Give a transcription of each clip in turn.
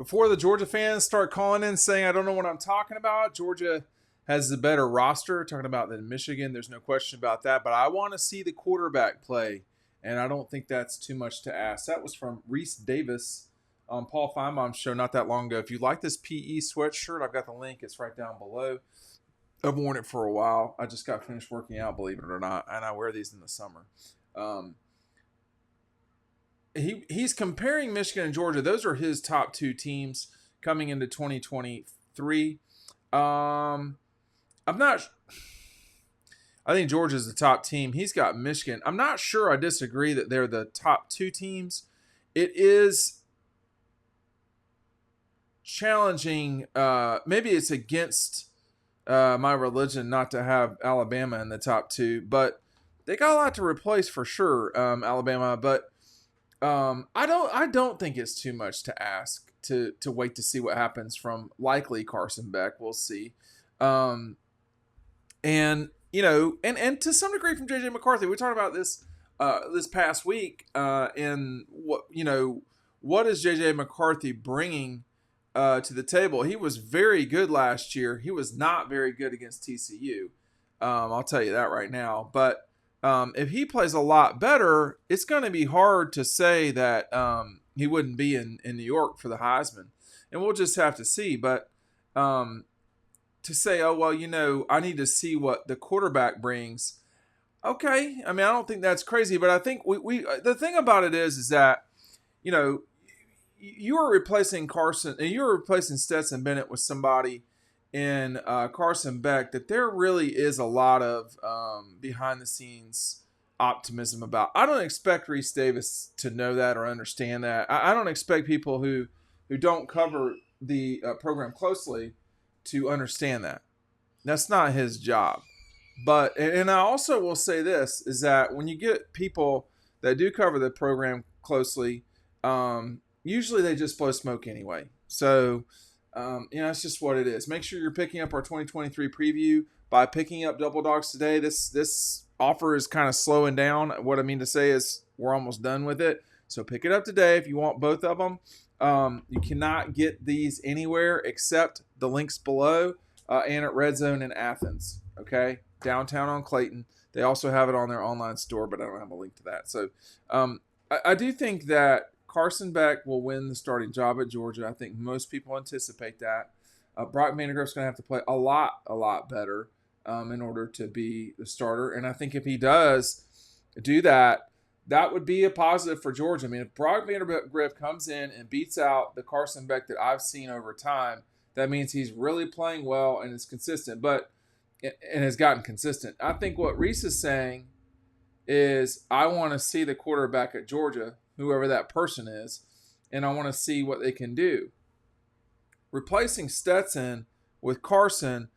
before the Georgia fans start calling in saying I don't know what I'm talking about, Georgia has the better roster, talking about than Michigan. There's no question about that. But I want to see the quarterback play, and I don't think that's too much to ask. That was from Rece Davis on Paul Feinbaum's show not that long ago. If you like this PE sweatshirt, I've got the link. It's right down below. I've worn it for a while. I just got finished working out, believe it or not, and I wear these in the summer. He's comparing Michigan and Georgia. Those are his top two teams coming into 2023. I'm not. I think Georgia's the top team. He's got Michigan. I'm not sure. I disagree that they're the top two teams. It is challenging. Maybe it's against my religion not to have Alabama in the top two, but they got a lot to replace for sure. Alabama, but I don't think it's too much to ask to wait to see what happens from likely Carson Beck. We'll see. And to some degree from JJ McCarthy. We talked about this this past week. And what is JJ McCarthy bringing to the table? He was very good last year. He was not very good against TCU. I'll tell you that right now. But if he plays a lot better, it's going to be hard to say that he wouldn't be in New York for the Heisman. And we'll just have to see. But to say, oh, well, I need to see what the quarterback brings. Okay. I mean, I don't think that's crazy. But I think we the thing about it is that, you are replacing Carson and you're replacing Stetson Bennett with somebody in Carson Beck that there really is a lot of behind the scenes optimism about. I don't expect Rece Davis to know that or understand that. I don't expect people who don't cover the program closely to understand that. That's not his job. But, and I also will say this, is that when you get people that do cover the program closely, usually they just blow smoke anyway. So, it's just what it is. Make sure you're picking up our 2023 preview by picking up Double Dogs today. This offer is kind of slowing down. What I mean to say is we're almost done with it. So pick it up today if you want both of them. You cannot get these anywhere except the links below and at Red Zone in Athens. Okay, downtown on Clayton. They also have it on their online store, but I don't have a link to that. So I do think that Carson Beck will win the starting job at Georgia. I think most people anticipate that. Brock Vandagriff's going to have to play a lot better in order to be the starter. And I think if he does do that, that would be a positive for Georgia. I mean, if Brock Vandagriff comes in and beats out the Carson Beck that I've seen over time, that means he's really playing well and is consistent, and has gotten consistent. I think what Rece is saying is I want to see the quarterback at Georgia, whoever that person is, and I want to see what they can do. Replacing Stetson with Carson,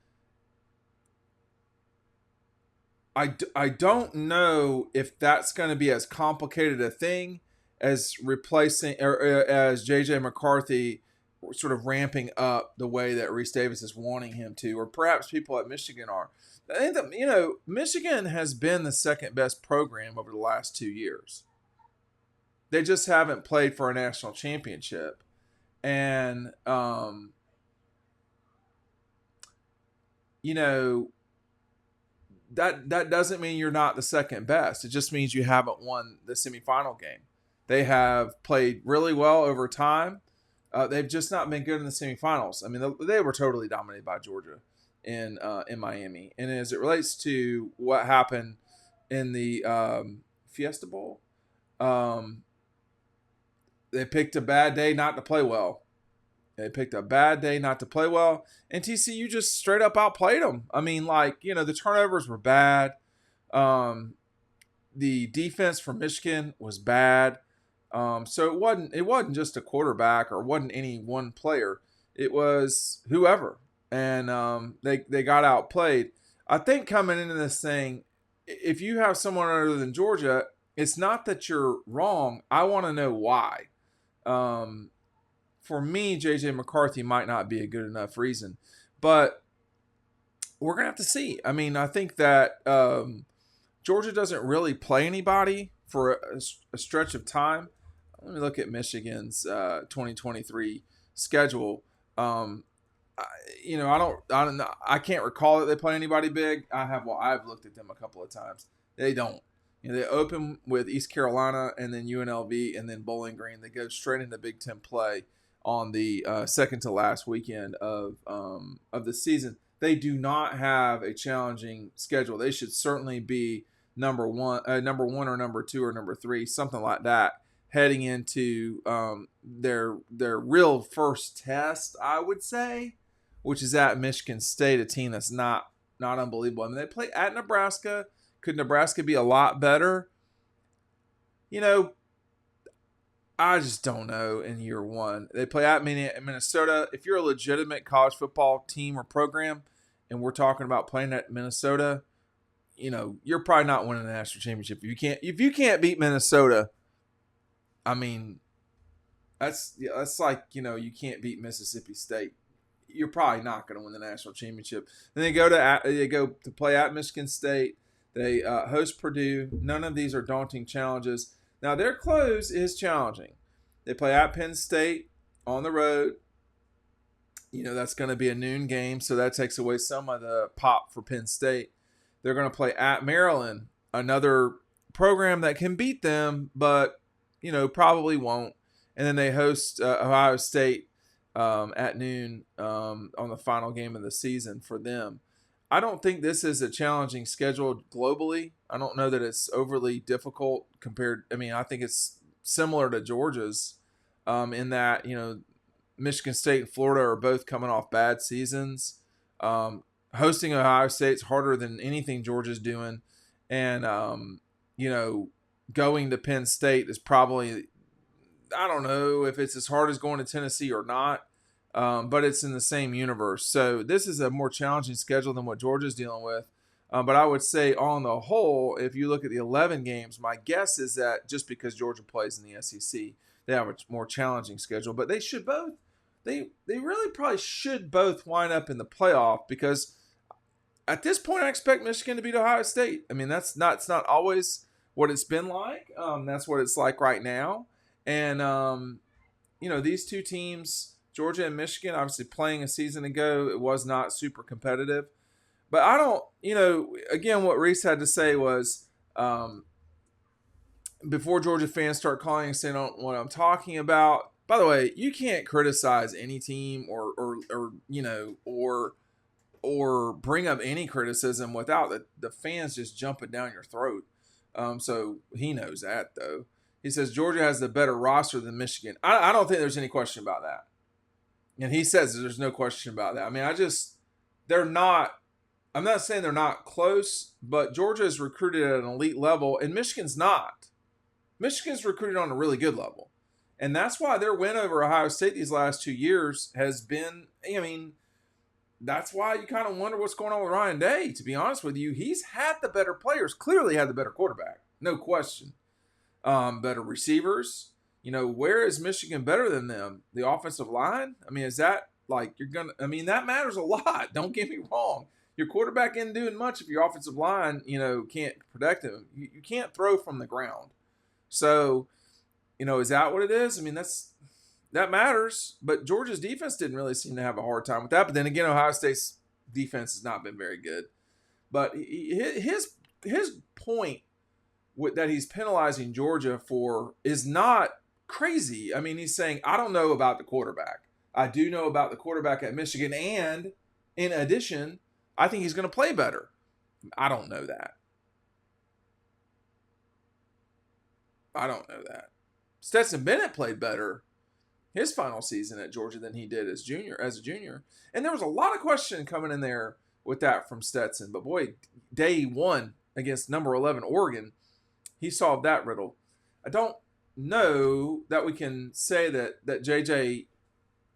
I don't know if that's going to be as complicated a thing as replacing or as JJ McCarthy sort of ramping up the way that Rece Davis is wanting him to, or perhaps people at Michigan are. I think that, Michigan has been the second best program over the last 2 years. They just haven't played for a national championship. And, that doesn't mean you're not the second best. It just means you haven't won the semifinal game. They have played really well over time. They've just not been good in the semifinals. I mean, they were totally dominated by Georgia in Miami. And as it relates to what happened in the Fiesta Bowl, they picked a bad day not to play well. And TCU just straight up outplayed them. I mean, the turnovers were bad. The defense for Michigan was bad. So it wasn't just a quarterback or wasn't any one player. It was whoever. And they got outplayed. I think coming into this thing, if you have someone other than Georgia, it's not that you're wrong. I want to know why. For me, JJ McCarthy might not be a good enough reason. But we're going to have to see. I mean, I think that Georgia doesn't really play anybody for a stretch of time. Let me look at Michigan's 2023 schedule. Um, I don't know. I can't recall that they play anybody big. I've looked at them a couple of times. They don't. They open with East Carolina and then UNLV and then Bowling Green. They go straight into Big Ten play on the second to last weekend of the season. They do not have a challenging schedule. They should certainly be number one or number two or number three, something like that, heading into their real first test, I would say, which is at Michigan State, a team that's not unbelievable. I mean, they play at Nebraska. Could Nebraska be a lot better? I just don't know in year one. They play at Minnesota. If you're a legitimate college football team or program, and we're talking about playing at Minnesota, you're probably not winning the national championship. If you can't beat Minnesota, I mean, that's like, you can't beat Mississippi State. You're probably not going to win the national championship. Then they go to play at Michigan State. They host Purdue. None of these are daunting challenges. Now, their close is challenging. They play at Penn State on the road. That's going to be a noon game, so that takes away some of the pop for Penn State. They're going to play at Maryland, another program that can beat them, but, probably won't. And then they host Ohio State at noon on the final game of the season for them. I don't think this is a challenging schedule globally. I don't know that it's overly difficult compared. I mean, I think it's similar to Georgia's in that, Michigan State and Florida are both coming off bad seasons. Hosting Ohio State's harder than anything Georgia's doing. And, going to Penn State is probably, I don't know if it's as hard as going to Tennessee or not. But it's in the same universe. So this is a more challenging schedule than what Georgia's dealing with. But I would say on the whole, if you look at the 11 games, my guess is that just because Georgia plays in the SEC, they have a more challenging schedule. But they should both, they really probably should both wind up in the playoff, because at this point I expect Michigan to beat Ohio State. I mean, it's not always what it's been like. That's what it's like right now. And, these two teams, Georgia and Michigan, obviously playing a season ago, it was not super competitive. But I don't, again, what Rece had to say was, before Georgia fans start calling and saying what I'm talking about. By the way, you can't criticize any team or bring up any criticism without the fans just jumping down your throat. So he knows that, though. He says Georgia has the better roster than Michigan. I don't think there's any question about that. And he says there's no question about that. I mean, I'm not saying they're not close, but Georgia is recruited at an elite level, and Michigan's not. Michigan's recruited on a really good level. And that's why their win over Ohio State these last 2 years has been, that's why you kind of wonder what's going on with Ryan Day, to be honest with you. He's had the better players, clearly had the better quarterback, no question. Better receivers. Where is Michigan better than them? The offensive line? I mean, is that like that matters a lot. Don't get me wrong. Your quarterback isn't doing much if your offensive line, can't protect him. You can't throw from the ground. So, is that what it is? I mean, that matters. But Georgia's defense didn't really seem to have a hard time with that. But then again, Ohio State's defense has not been very good. But his point that he's penalizing Georgia for is not crazy. I mean, he's saying, I don't know about the quarterback. I do know about the quarterback at Michigan. And in addition, I think he's going to play better. I don't know that. Stetson Bennett played better his final season at Georgia than he did as a junior. And there was a lot of question coming in there with that from Stetson. But boy, day one against number 11 Oregon, he solved that riddle. I don't know that we can say that JJ,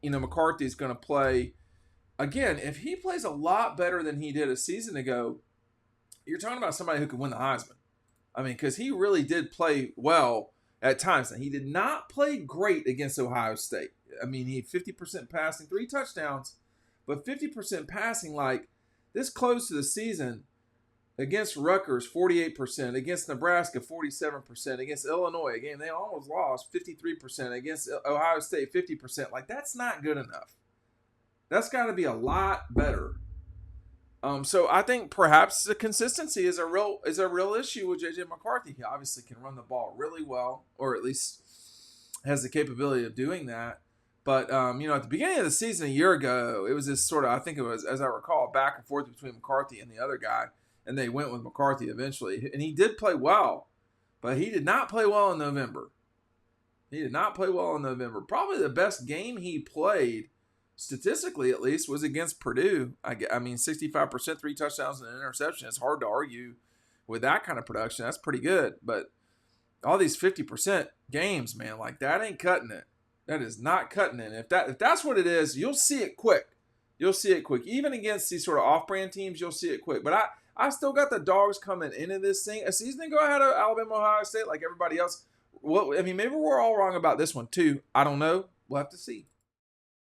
McCarthy is going to play. Again, if he plays a lot better than he did a season ago, you're talking about somebody who could win the Heisman. I mean, because he really did play well at times. Now, he did not play great against Ohio State. I mean, he had 50% passing, 3 touchdowns, but 50% passing, like this close to the season, Against Rutgers, 48%. Against Nebraska, 47%. Against Illinois, a game they almost lost, 53%. Against Ohio State, 50%. Like, that's not good enough. That's got to be a lot better. So I think perhaps the consistency is a real issue with JJ McCarthy. He obviously can run the ball really well, or at least has the capability of doing that. But at the beginning of the season a year ago, it was this sort of, I think it was, as I recall, back and forth between McCarthy and the other guy, and they went with McCarthy eventually. And he did play well, but he did not play well in November. Probably the best game he played, statistically at least, was against Purdue. I mean, 65%, 3 touchdowns and an interception. It's hard to argue with that kind of production. That's pretty good. But all these 50% games, man, like, that ain't cutting it. That is not cutting it. If that's what it is, you'll see it quick. Even against these sort of off-brand teams, you'll see it quick. But I still got the dogs coming into this thing. A season ago, I had Alabama, Ohio State like everybody else. Maybe we're all wrong about this one too. I don't know. We'll have to see.